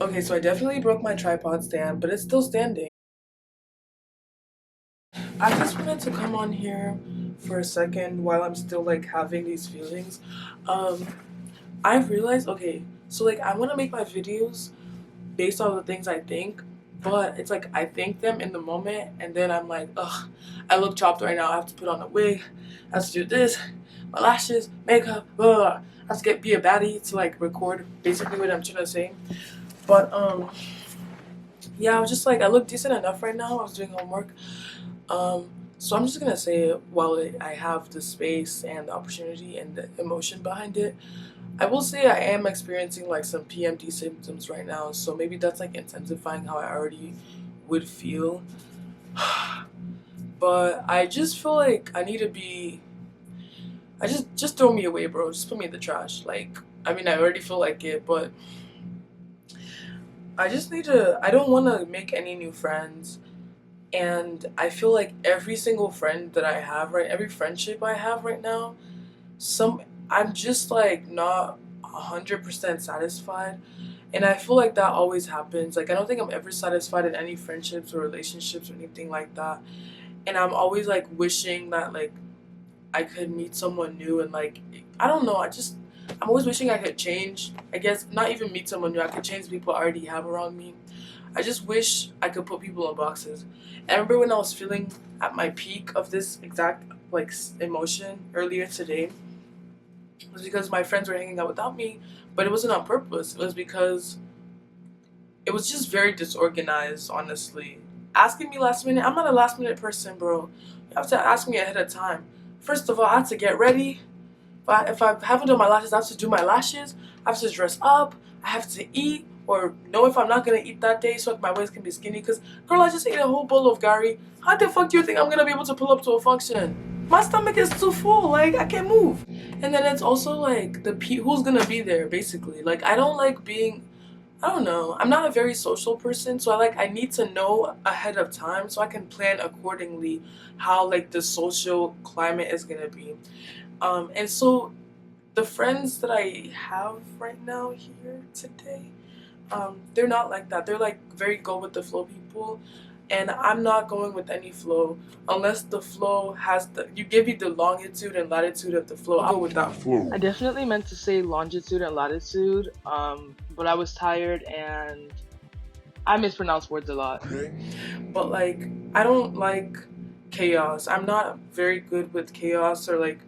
Okay, so I definitely broke my tripod stand, but it's still standing. I just wanted to come on here for a second while I'm still like having these feelings. Um, I've realized, okay, so like I want to make my videos based on the things I think, but it's like I think them in the moment, and then I'm like, ugh, I look chopped right now. I have to put on a wig, I have to do this, my lashes, makeup, blah, blah, blah. I have to be a baddie to like record basically what I'm trying to say. But yeah, I was just like, I look decent enough right now. I was doing homework. Um, so I'm just gonna say it while I have the space and the opportunity and the emotion behind it. I will say I am experiencing like some PMD symptoms right now, so maybe that's like intensifying how I already would feel. But I just feel like I need to be. I just throw me away, bro. Just put me in the trash. Like, I mean, I already feel like it, but I just need to. I don't want to make any new friends. And I feel like every single friend that I have, right, every friendship I have right now, some I'm just like not 100% satisfied. And I feel like that always happens. Like I don't think I'm ever satisfied in any friendships or relationships or anything like that. And I'm always like wishing that like I could meet someone new and like I don't know, I'm always wishing I could change. I guess not even meet someone new. I could change the people I already have around me. I just wish I could put people in boxes. I remember when I was feeling at my peak of this exact like emotion earlier today. It was because my friends were hanging out without me, but it wasn't on purpose. It was because it was just very disorganized, honestly. Asking me last minute, I'm not a last minute person, bro. You have to ask me ahead of time. First of all, I have to get ready. If I haven't done my lashes, I have to do my lashes. I have to dress up. I have to eat or know if I'm not gonna eat that day so my waist can be skinny. Cause girl, I just ate a whole bowl of gari. How the fuck do you think I'm gonna be able to pull up to a function? My stomach is too full. Like I can't move. And then it's also like who's gonna be there basically. Like I don't like being. I don't know. I'm not a very social person, so I need to know ahead of time so I can plan accordingly how like the social climate is gonna be. And so the friends that I have right now here today, they're not like that. They're like very go with the flow people, and I'm not going with any flow unless the flow has the you give me the longitude and latitude of the flow. I'll go with that flow. I definitely meant to say longitude and latitude, but I was tired and I mispronounce words a lot. Okay. But like, I don't like chaos. I'm not very good with chaos or like,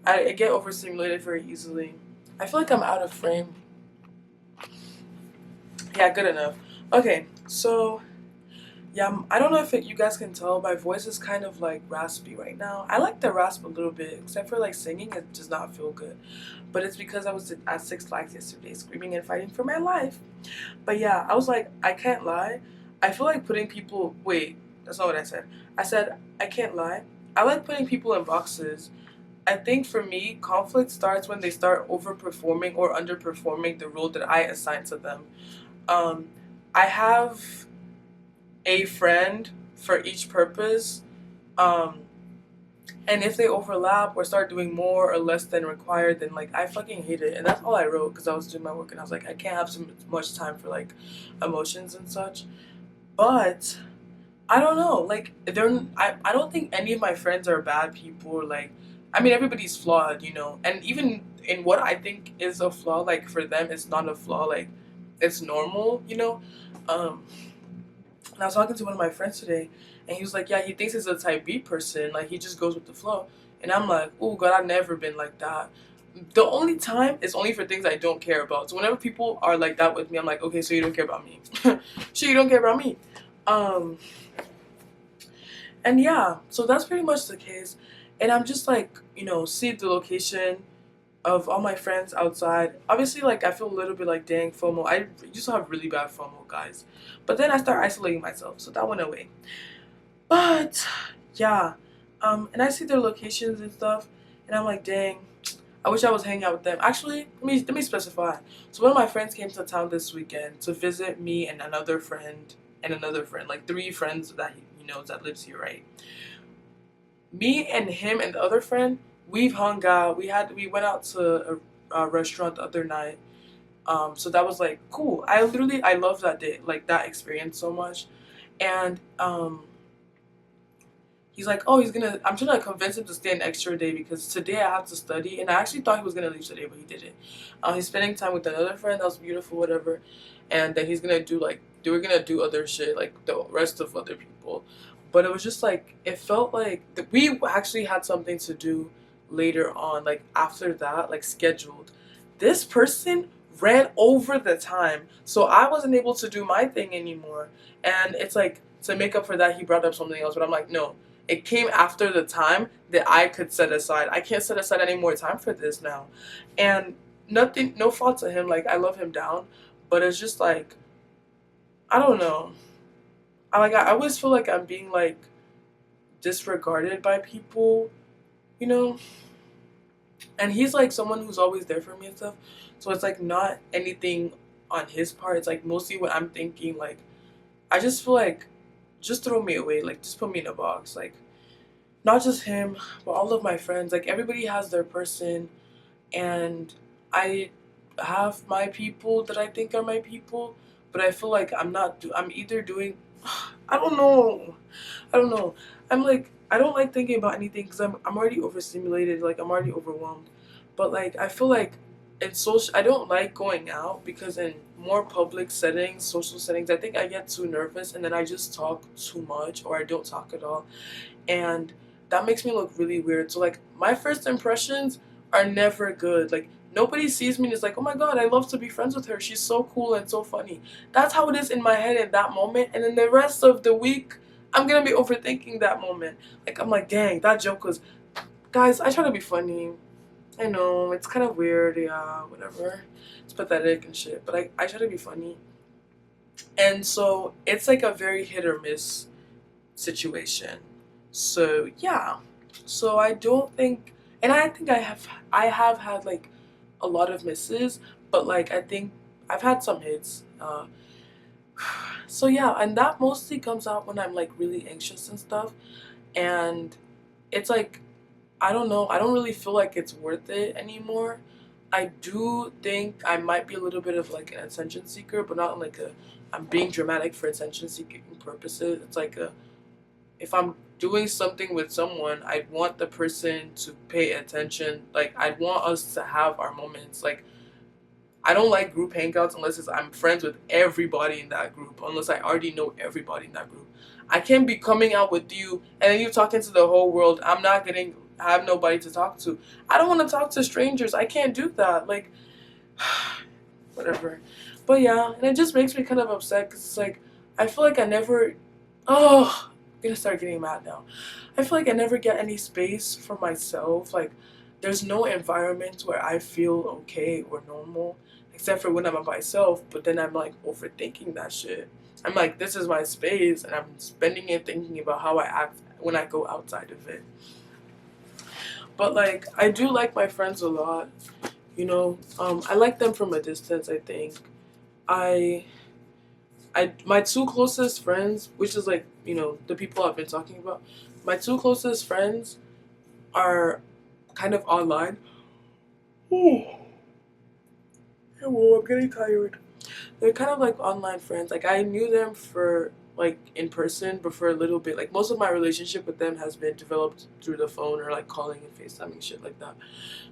I get overstimulated very easily. I feel like I'm out of frame. Yeah, good enough. Okay, so yeah, I don't know if you guys can tell, my voice is kind of like raspy right now. I like the rasp a little bit, except for like singing, it does not feel good. But it's because I was at Six Flags yesterday screaming and fighting for my life. But yeah, I was like, I can't lie. I feel like putting people. Wait, that's not what I said. I said, I can't lie. I like putting people in boxes. I think for me, conflict starts when they start overperforming or underperforming the role that I assign to them. Um, I have a friend for each purpose. Um, and if they overlap or start doing more or less than required, then like I fucking hate it. And that's all I wrote because I was doing my work and I was like, I can't have so much time for like emotions and such. But I don't know. Like I don't think any of my friends are bad people. Or, like, I mean, everybody's flawed, you know. And even in what I think is a flaw, like for them, it's not a flaw. Like it's normal, you know. Um, and I was talking to one of my friends today, and he was like, "Yeah, he thinks he's a type B person. Like he just goes with the flow." And I'm like, "Oh God, I've never been like that." The only time is only for things I don't care about. So whenever people are like that with me, I'm like, "Okay, so you don't care about me? Sure, you don't care about me." Um, and yeah, so that's pretty much the case. And I'm just like, see the location of all my friends outside. Obviously, like I feel a little bit like dang FOMO. I used to have really bad FOMO, guys, but then I started isolating myself, so that went away. But yeah, and I see their locations and stuff, and I'm like, dang, I wish I was hanging out with them. Actually, let me specify. So one of my friends came to town this weekend to visit me and another friend, like three friends that he knows that lives here, right? Me and him and the other friend, we've hung out. We went out to a restaurant the other night, So that was like cool. I love that day, like that experience so much. And he's like, oh, I'm trying to convince him to stay an extra day because today I have to study. And I actually thought he was gonna leave today, but he didn't. He's spending time with another friend that was beautiful, whatever. And then he's gonna do like they were gonna do other shit like the rest of other people. But it was just like it felt like we actually had something to do later on, like after that, like scheduled. This person ran over the time, so I wasn't able to do my thing anymore. And it's like to make up for that, he brought up something else, but I'm like, no, it came after the time that I could set aside. I can't set aside any more time for this now. And nothing, no fault to him. Like, I love him down, but it's just like, I don't know. I always feel like I'm being like disregarded by people, you know? And he's like someone who's always there for me and stuff. So it's like not anything on his part. It's like mostly what I'm thinking. Like, I just feel like just throw me away. Like, just put me in a box. Like, not just him, but all of my friends. Like everybody has their person, and I have my people that I think are my people, but I feel like I'm not. I'm either doing. I don't know. I don't know. I'm like I don't like thinking about anything because I'm already overstimulated. Like I'm already overwhelmed. But like I feel like in social, I don't like going out because in more public settings, social settings, I think I get too nervous and then I just talk too much or I don't talk at all, and that makes me look really weird. So like my first impressions are never good. Like nobody sees me and is like, oh my god, I love to be friends with her. She's so cool and so funny. That's how it is in my head in that moment. And then the rest of the week, I'm gonna be overthinking that moment. Like I'm like, dang, that joke was guys, I try to be funny. I know, it's kind of weird, yeah, whatever. It's pathetic and shit. But I try to be funny. And so it's like a very hit or miss situation. So yeah. So I don't think, and I think I have had like a lot of misses, but like I think I've had some hits. So yeah, and that mostly comes out when I'm like really anxious and stuff, and it's like I don't know, I don't really feel like it's worth it anymore. I do think I might be a little bit of like an attention seeker, but not like a I'm being dramatic for attention seeking purposes. It's like a if I'm doing something with someone, I'd want the person to pay attention. Like I'd want us to have our moments. Like I don't like group hangouts unless I'm friends with everybody in that group, unless I already know everybody in that group. I can't be coming out with you and then you talking to the whole world. I'm not getting I have nobody to talk to. I don't want to talk to strangers. I can't do that. Like whatever. But yeah, and it just makes me kind of upset because it's like I feel like I never. Oh, I'm gonna start getting mad now. I feel like I never get any space for myself. Like there's no environment where I feel okay or normal, except for when I'm by myself. But then I'm like overthinking that shit. I'm like, this is my space, and I'm spending it thinking about how I act when I go outside of it. But like, I do like my friends a lot. You know, I like them from a distance. I think I my two closest friends, which is like the people I've been talking about, my two closest friends are kind of online. Oh, well, I'm getting tired. They're kind of like online friends. Like I knew them for like in person, but for a little bit. Like most of my relationship with them has been developed through the phone or like calling and FaceTiming shit like that.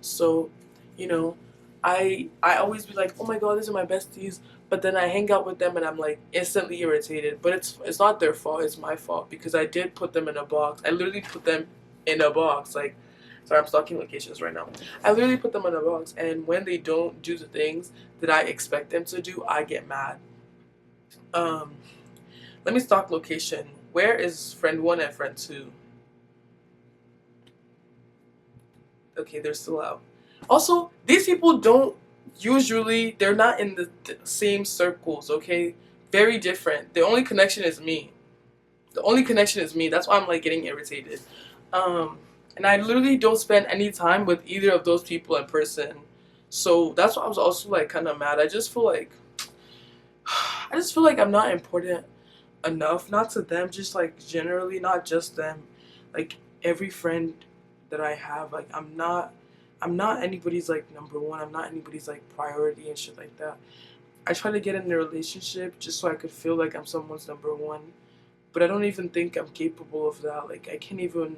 So, you know, I always be like, oh my god, these are my besties. But then I hang out with them and I'm like instantly irritated. But it's not their fault. It's my fault because I did put them in a box. I literally put them in a box. Like, sorry, I'm stalking locations right now. I literally put them in a box, and when they don't do the things that I expect them to do, I get mad. Um, Let me stalk location. Where is friend one and friend two? Okay, they're still out. Also, these people don't usually, they're not in the same circles, okay? Very different. The only connection is me. The only connection is me. That's why I'm like getting irritated. And I literally don't spend any time with either of those people in person. So that's why I was also like kind of mad. I just feel like I'm not important enough, not to them, just like generally, not just them. Like every friend that I have, like I'm not anybody's like number one. I'm not anybody's like priority and shit like that. I try to get in a relationship just so I could feel like I'm someone's number one. But I don't even think I'm capable of that. Like I can't even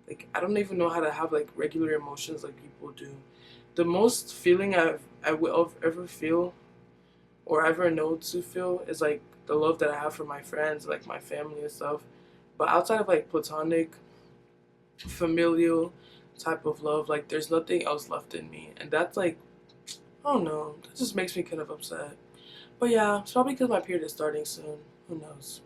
like I don't even know how to have like regular emotions like people do. The most feeling I will ever feel or ever know to feel is like the love that I have for my friends, like my family and stuff. But outside of like platonic, familial type of love, like there's nothing else left in me. And that's like, I don't know, that just makes me kind of upset. But yeah, it's probably because my period is starting soon. Who knows?